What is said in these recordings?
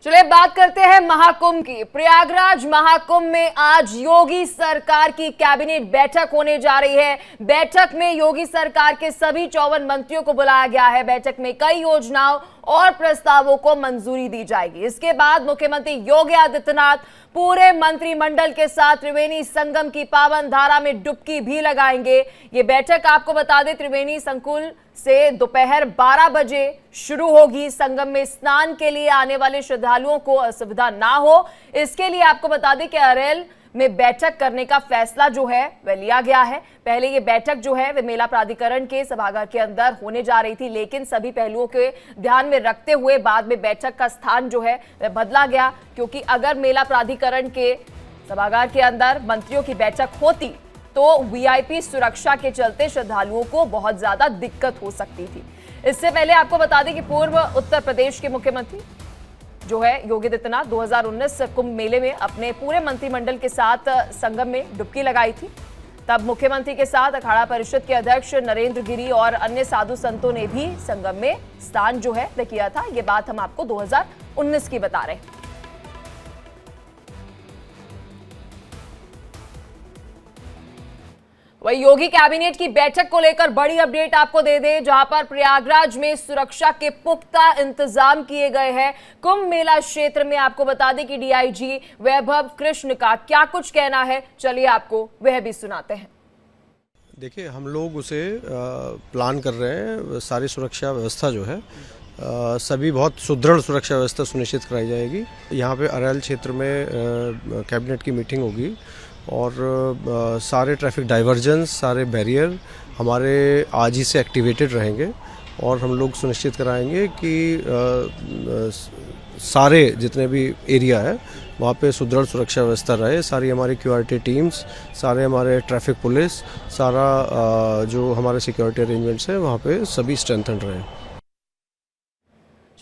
चलिए बात करते हैं महाकुंभ की। प्रयागराज महाकुंभ में आज योगी सरकार की कैबिनेट बैठक होने जा रही है। बैठक में योगी सरकार के सभी 54 मंत्रियों को बुलाया गया है। बैठक में कई योजनाओं और प्रस्तावों को मंजूरी दी जाएगी। इसके बाद मुख्यमंत्री योगी आदित्यनाथ पूरे मंत्रिमंडल के साथ त्रिवेणी संगम की पावन धारा में डुबकी भी लगाएंगे। ये बैठक आपको बता दें त्रिवेणी संकुल से दोपहर 12 बजे शुरू होगी। संगम में स्नान के लिए आने वाले श्रद्धालुओं को असुविधा ना हो, इसके लिए आपको बता दें कि अरेल में बैठक करने का फैसला जो है वह लिया गया है। पहले ये बैठक जो है वह मेला प्राधिकरण के सभागार के अंदर होने जा रही थी, लेकिन सभी पहलुओं के ध्यान में रखते हुए बाद में बैठक का स्थान जो है वह बदला गया, क्योंकि अगर मेला प्राधिकरण के सभागार के अंदर मंत्रियों की बैठक होती तो वीआईपी सुरक्षा के चलते श्रद्धालुओं को बहुत ज्यादा दिक्कत हो सकती थी। इससे पहले आपको बता दें कि पूर्व उत्तर प्रदेश के मुख्यमंत्री जो है योगी आदित्यनाथ 2019 कुंभ मेले में अपने पूरे मंत्रिमंडल के साथ संगम में डुबकी लगाई थी। तब मुख्यमंत्री के साथ अखाड़ा परिषद के अध्यक्ष नरेंद्र गिरी और अन्य साधु संतों ने भी संगम में स्नान जो है वह किया था। ये बात हम आपको 2019 की बता रहे हैं। वही योगी कैबिनेट की बैठक को लेकर बड़ी अपडेट आपको दे दें, जहां पर प्रयागराज में सुरक्षा के पुख्ता इंतजाम किए गए हैं। कुंभ मेला क्षेत्र में आपको बता दें कि डीआईजी वैभव कृष्ण का क्या कुछ कहना है, चलिए आपको वह भी सुनाते हैं। देखिए, हम लोग उसे प्लान कर रहे हैं। सारी सुरक्षा व्यवस्था जो है सभी बहुत सुदृढ़ सुरक्षा व्यवस्था सुनिश्चित कराई जाएगी। यहाँ पे अरेल क्षेत्र में कैबिनेट की मीटिंग होगी और सारे ट्रैफिक डाइवर्जेंस, सारे बैरियर हमारे आज ही से एक्टिवेटेड रहेंगे और हम लोग सुनिश्चित कराएंगे कि सारे जितने भी एरिया है वहाँ पे सुदृढ़ सुरक्षा व्यवस्था रहे। सारी हमारी क्यूआरटी टीम्स, सारे हमारे ट्रैफिक पुलिस, सारा जो हमारे सिक्योरिटी अरेंजमेंट्स हैं वहाँ पे सभी स्ट्रेंथेंड रहे।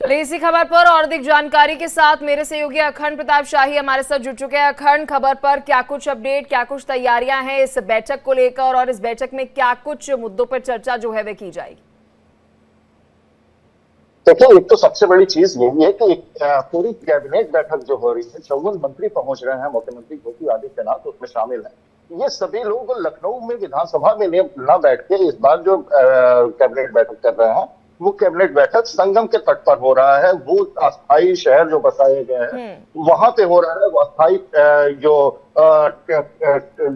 चलिए इसी खबर पर और अधिक जानकारी के साथ मेरे सहयोगी अखंड प्रताप शाही हमारे साथ जुड़ चुके हैं। अखंड, खबर पर क्या कुछ अपडेट, क्या कुछ तैयारियां हैं इस बैठक को लेकर और इस बैठक में क्या कुछ मुद्दों पर चर्चा जो है वह की जाएगी? देखिए, एक तो सबसे बड़ी चीज यही है कि पूरी कैबिनेट बैठक जो हो रही है, 54 मंत्री पहुंच रहे हैं, मुख्यमंत्री योगी आदित्यनाथ उसमें शामिल है। ये सभी लोग लखनऊ में विधानसभा में न बैठ के इस बार जो कैबिनेट बैठक कर रहे हैं वो कैबिनेट बैठक संगम के तट पर हो रहा है। वो अस्थायी शहर जो बताए गए हैं वहां पे हो रहा है। वो अस्थायी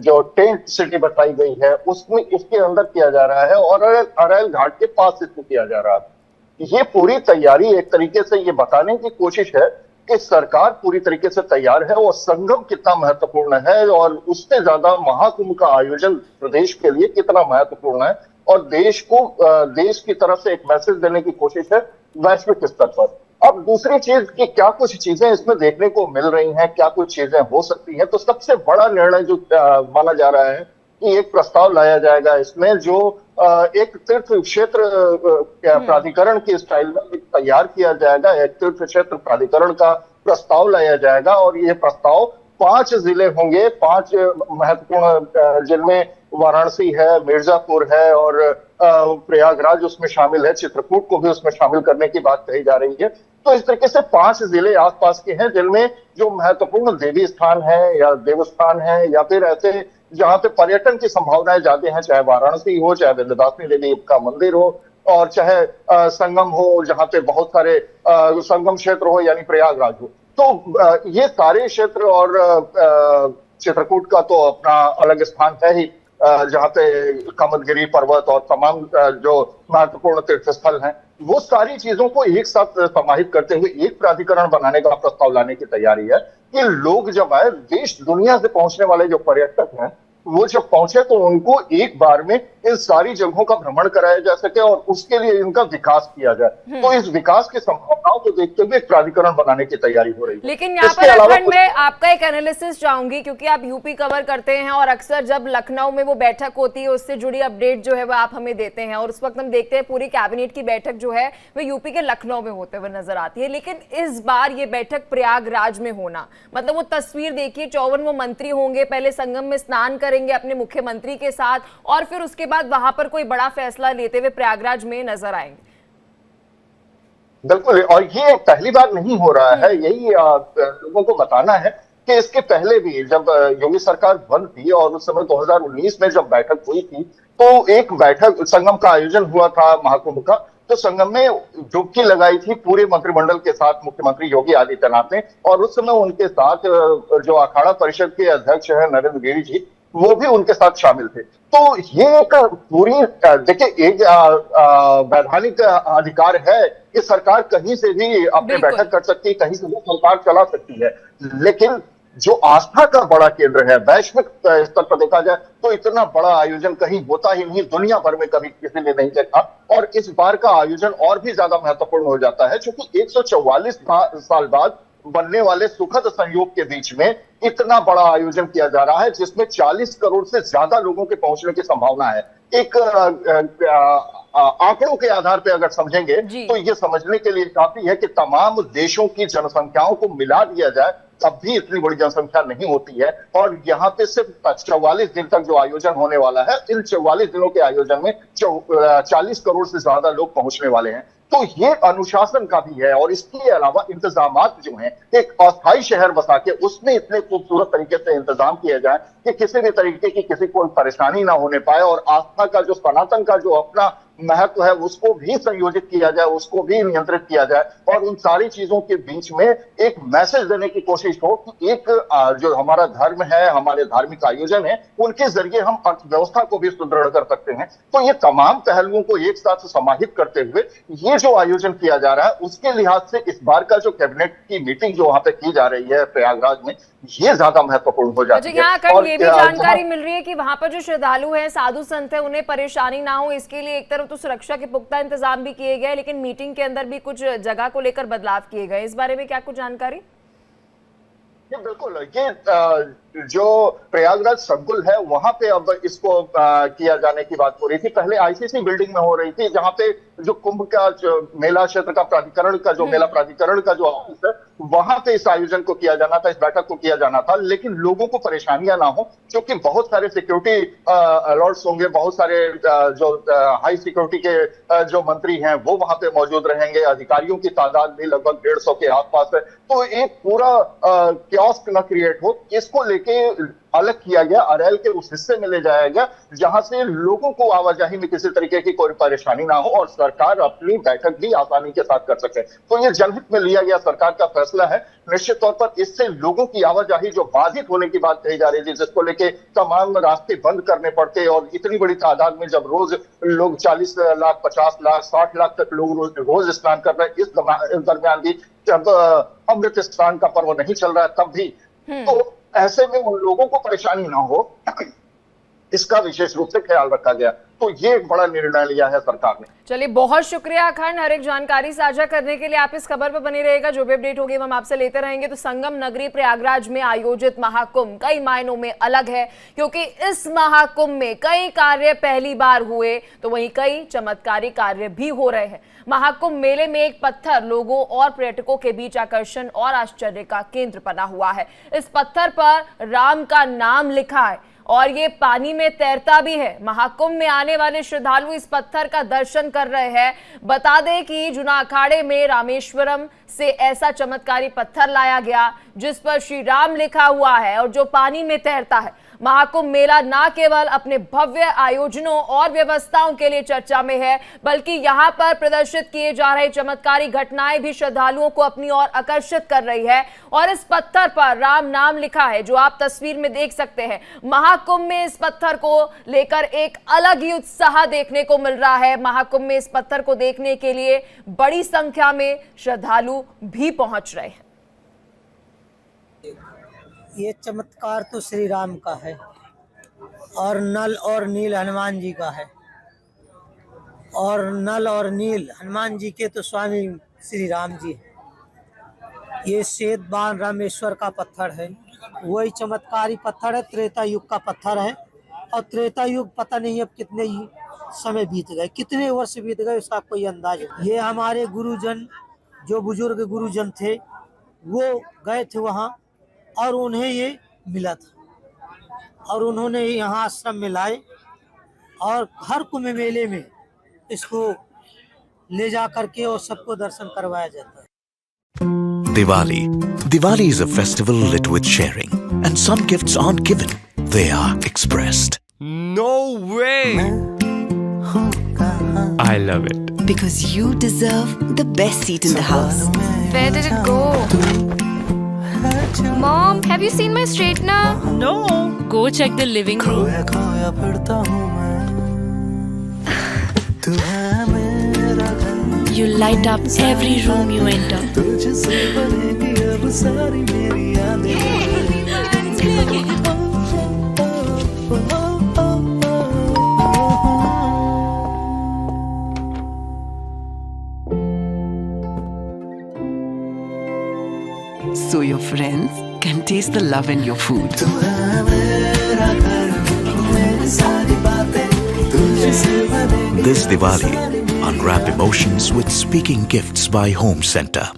जो टेंट सिटी बताई गई है उसमें इसके अंदर किया जा रहा है और अरेल घाट के पास इसमें किया जा रहा है। ये पूरी तैयारी एक तरीके से ये बताने की कोशिश है कि सरकार पूरी तरीके से तैयार है और संगम कितना महत्वपूर्ण है और उससे ज्यादा महाकुंभ का आयोजन प्रदेश के लिए कितना महत्वपूर्ण है और देश की तरफ से एक मैसेज देने की कोशिश है वैश्विक स्तर पर। अब दूसरी चीज कि क्या कुछ चीजें इसमें देखने को मिल रही हैं, क्या कुछ चीजें हो सकती हैं, तो सबसे बड़ा निर्णय जो माना जा रहा है कि एक प्रस्ताव लाया जाएगा इसमें जो एक तीर्थ क्षेत्र प्राधिकरण के स्टाइल में तैयार किया जाएगा। एक तीर्थ क्षेत्र प्राधिकरण का प्रस्ताव लाया जाएगा और ये प्रस्ताव 5 जिले होंगे, 5 महत्वपूर्ण जिनमें वाराणसी है, मिर्जापुर है और प्रयागराज उसमें शामिल है, चित्रकूट को भी उसमें शामिल करने की बात कही जा रही है। तो इस तरीके से 5 जिले आसपास के हैं जिनमें जो महत्वपूर्ण देवी स्थान है या देवस्थान है या फिर ऐसे जहां पे पर्यटन की संभावनाएं ज्यादा हैं, चाहे वाराणसी हो, चाहे विंध्यवासिनी देवी का मंदिर हो और चाहे संगम हो जहां पे बहुत सारे संगम क्षेत्र हो यानी प्रयागराज हो। तो ये सारे क्षेत्र और चित्रकूट का तो अपना अलग स्थान है ही जहाँ पे कामदगिरी पर्वत और तमाम जो महत्वपूर्ण तीर्थ स्थल हैं, वो सारी चीजों को एक साथ समाहित करते हुए एक प्राधिकरण बनाने का प्रस्ताव लाने की तैयारी है कि लोग जब आए, देश दुनिया से पहुंचने वाले जो पर्यटक हैं वो जब पहुंचे तो उनको एक बार में इन सारी जगहों का भ्रमण कराया जा सके और उसके लिए इनका विकास किया जाए। तो इस विकास की संभावनाओं को देखते हुए एक प्राधिकरण बनाने की तैयारी हो रही है। लेकिन यहाँ पर अखंड में आपका एक एनालिसिस चाहूंगी, क्योंकि आप यूपी कवर करते हैं और अक्सर जब लखनऊ में वो बैठक होती है उससे जुड़ी अपडेट जो है वो आप हमें देते हैं और उस वक्त हम देखते हैं पूरी कैबिनेट की बैठक जो है वो यूपी के लखनऊ में होते हुए नजर आती है। लेकिन इस बार ये बैठक प्रयागराज में होना, मतलब वो तस्वीर देखिए, 54 वो मंत्री होंगे, पहले संगम में स्नान करेंगे अपने मुख्यमंत्री के साथ और फिर उसके बाद वहां पर कोई बड़ा फैसला लेते हुए प्रयागराज में नजर आएंगे। बिल्कुल, और ये पहली बार नहीं हो रहा है। यही लोगों को बताना है कि इसके पहले भी जब योगी सरकार बंद थी और उस समय 2019 में जब बैठक हुई थी, तो एक बैठक संगम का आयोजन हुआ था महाकुंभ का। तो संगम में डुबकी लगाई थी पूरे मंत्रिमंडल के साथ मुख्यमंत्री योगी आदित्यनाथ ने, और उस समय उनके साथ जो अखाड़ा परिषद के अध्यक्ष है नरेंद्र गिरि जी, वो भी उनके साथ शामिल थे। तो ये एक पूरी देखिए, एक वैधानिक अधिकार है कि सरकार कहीं से भी अपने बैठक कर सकती है, कहीं से भी सरकार चला सकती है। लेकिन जो आस्था का बड़ा केंद्र है, वैश्विक स्तर पर देखा जाए तो इतना बड़ा आयोजन कहीं होता ही नहीं, दुनिया भर में कभी किसी ने नहीं देखा। और इस बार का आयोजन और भी ज्यादा महत्वपूर्ण हो जाता है, क्योंकि 144 साल बाद बनने वाले सुखद संयोग के बीच में इतना बड़ा आयोजन किया जा रहा है, जिसमें 40 करोड़ से ज्यादा लोगों के पहुंचने की संभावना है। एक आंकड़ों के आधार पर अगर समझेंगे तो ये समझने के लिए काफी है कि तमाम देशों की जनसंख्याओं को मिला दिया जाए तब भी इतनी बड़ी जनसंख्या नहीं होती है। और यहाँ पे सिर्फ 44 दिन तक जो आयोजन होने वाला है, इन 44 दिनों के आयोजन में 40 करोड़ से ज्यादा लोग पहुंचने वाले हैं। तो ये अनुशासन का भी है, और इसके अलावा इंतजामात जो हैं, एक अस्थायी शहर बसा के उसमें इतने खूबसूरत तरीके से इंतजाम किया जाए कि किसी भी तरीके की किसी को परेशानी ना होने पाए, और आस्था का जो सनातन का जो अपना महत्व है उसको भी संयोजित किया जाए, उसको भी नियंत्रित किया जाए, और उन सारी चीजों के बीच में एक मैसेज देने की कोशिश हो कि एक जो हमारा धर्म है, हमारे धार्मिक आयोजन है, उनके जरिए हम अर्थव्यवस्था को भी सुदृढ़ कर सकते हैं। तो ये तमाम पहलुओं को एक साथ समाहित करते हुए ये जो आयोजन किया जा रहा है, उसके लिहाज से इस बार का जो कैबिनेट की मीटिंग जो वहां पे की जा रही है प्रयागराज में, ये ज्यादा महत्वपूर्ण हो जाती है। और ये भी जानकारी मिल रही है कि वहां पर जो श्रद्धालु हैं, साधु संत है, उन्हें परेशानी ना हो, इसके लिए एक तरफ तो सुरक्षा के पुख्ता इंतजाम भी किए गए, लेकिन मीटिंग के अंदर भी कुछ जगह को लेकर बदलाव किए गए। इस बारे में क्या कुछ जानकारी? बिल्कुल, ये जो प्रयागराज संकुल है वहां पे अब इसको किया जाने की बात हो रही थी। पहले आईसीसी बिल्डिंग में हो रही थी, जहां पे जो कुंभ का जो मेला क्षेत्र का प्राधिकरण का जो मेला प्राधिकरण का जो ऑफिस है, वहां पे इस आयोजन को किया जाना था, इस बैठक को किया जाना था। लेकिन लोगों को परेशानियां ना हो, क्योंकि बहुत सारे सिक्योरिटी अलर्ट्स होंगे, बहुत सारे जो हाई सिक्योरिटी के जो मंत्री हैं वो वहां पे मौजूद रहेंगे, अधिकारियों की तादाद भी लगभग 150 के आसपास है। तो एक पूरा कियोस्क न क्रिएट हो, इसको लेके अलग किया गया, अरेल के उस हिस्से में ले जाया गया जहां से लोगों को आवाजाही में किसी तरीके की कोई परेशानी ना हो और सरकार अपनी बैठक भी आसानी के साथ कर सके। तो ये जनहित में लिया गया सरकार का फैसला है। निश्चित तौर पर इससे लोगों की आवाजाही जो बाधित होने की बात कही जा रही थी, जिसको लेके तमाम रास्ते बंद करने पड़ते, और इतनी बड़ी तादाद में जब रोज लोग 40 लाख, 50 लाख, 60 लाख तक लोग रोज स्नान कर रहे हैं, इस दरमियान भी जब अमृत स्नान का पर्व नहीं चल रहा है तब भी, तो ऐसे में उन लोगों को परेशानी ना हो, इसका विशेष रूप से ख्याल रखा गया। तो ये एक बड़ा निर्णय लिया है सरकार ने। चलिए, बहुत शुक्रिया अखंड, हर एक जानकारी साझा करने के लिए। आप इस खबर पर बने रहेगा, जो भी अपडेट होगी हम आपसे लेते रहेंगे। तो संगम नगरी प्रयागराज में आयोजित महाकुंभ कई मायनों में अलग है, क्योंकि इस महाकुंभ में कई कार्य पहली बार हुए, तो वहीं कई चमत्कारी कार्य भी हो रहे हैं। महाकुंभ मेले में एक पत्थर लोगों और पर्यटकों के बीच आकर्षण और आश्चर्य का केंद्र बना हुआ है। इस पत्थर पर राम का नाम लिखा है और ये पानी में तैरता भी है। महाकुंभ में आने वाले श्रद्धालु इस पत्थर का दर्शन कर रहे हैं। बता दें कि जुना अखाड़े में रामेश्वरम से ऐसा चमत्कारी पत्थर लाया गया जिस पर श्री राम लिखा हुआ है और जो पानी में तैरता है। महाकुंभ मेला न केवल अपने भव्य आयोजनों और व्यवस्थाओं के लिए चर्चा में है, बल्कि यहां पर प्रदर्शित किए जा रहे चमत्कारी घटनाएं भी श्रद्धालुओं को अपनी ओर आकर्षित कर रही है। और इस पत्थर पर राम नाम लिखा है, जो आप तस्वीर में देख सकते हैं। महाकुंभ में इस पत्थर को लेकर एक अलग ही उत्साह देखने को मिल रहा है। महाकुंभ में इस पत्थर को देखने के लिए बड़ी संख्या में श्रद्धालु भी पहुंच रहे हैं। ये चमत्कार तो श्री राम का है और नल और नील हनुमान जी का है, और नल और नील हनुमान जी के तो स्वामी श्री राम जी है। ये श्वेतबान रामेश्वर का पत्थर है, वही चमत्कारी पत्थर है, त्रेता युग का पत्थर है। और त्रेता युग पता नहीं अब कितने ही समय बीत गए, कितने वर्ष बीत गए, उसका कोई अंदाज नहीं। ये हमारे गुरुजन, जो बुजुर्ग गुरुजन थे, वो गए थे वहाँ और उन्हें ये मिला था और उन्होंने यहाँ आश्रम में लाए और हर कुंभ मेले में इसको ले जा करके और सबको दर्शन करवाया जाता है। Diwali. Diwali is a festival lit with sharing, and some gifts aren't given, they are expressed. No way! I love it. Because you deserve the best seat in the house. Where did it go? Mom, have you seen my straightener? No. Go check the living room. You light up every room you enter. So your friends can taste the love in your food. This Diwali, unwrap emotions with Speaking Gifts by Home Center.